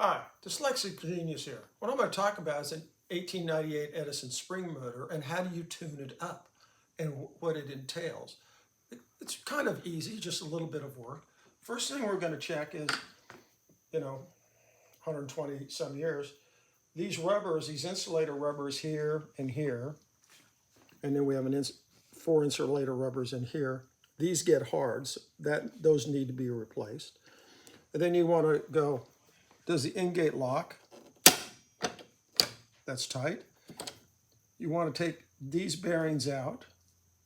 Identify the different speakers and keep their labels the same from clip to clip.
Speaker 1: Hi, Dyslexic Genius here. What I'm going to talk about is an 1898 Edison Spring Motor and how do you tune it up and what it entails. It's kind of easy, just a little bit of work. First thing we're going to check is, 120 some years, these rubbers, these insulator rubbers here and here, and then we have four insulator rubbers in here. These get hard, so those need to be replaced. And then you want to go, does the in-gate lock? That's tight. You want to take these bearings out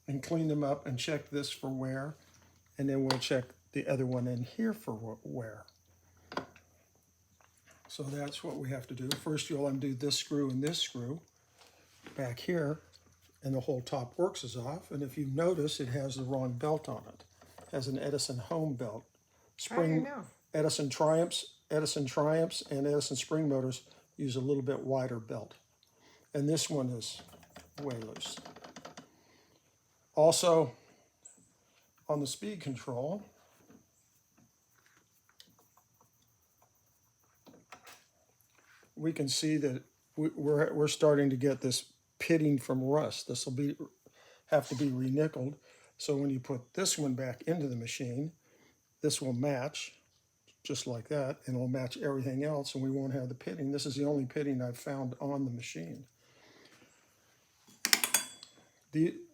Speaker 1: and clean them up and check this for wear. And then we'll check the other one in here for wear. So that's what we have to do. First, you'll undo this screw and this screw back here, and the whole top works is off. And if you notice, it has the wrong belt on it. It has an Edison home belt. Edison Triumphs, and Edison Spring Motors use a little bit wider belt. And this one is way loose. Also, on the speed control, we can see that we're starting to get this pitting from rust. This will have to be re-nickeled. So when you put this one back into the machine, this will match just like that, and it'll match everything else, and we won't have the pitting. This is the only pitting I've found on the machine.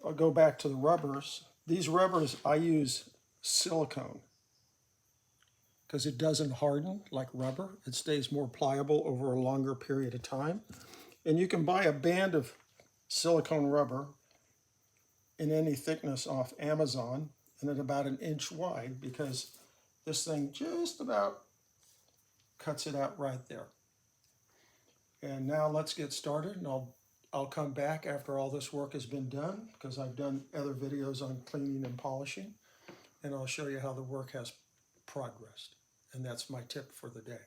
Speaker 1: I'll go back to the rubbers. These rubbers, I use silicone because it doesn't harden like rubber. It stays more pliable over a longer period of time. And you can buy a band of silicone rubber in any thickness off Amazon, and at about 1 inch wide, because this thing just about cuts it out right there. And now let's get started, and I'll come back after all this work has been done, because I've done other videos on cleaning and polishing, and I'll show you how the work has progressed. And that's my tip for the day.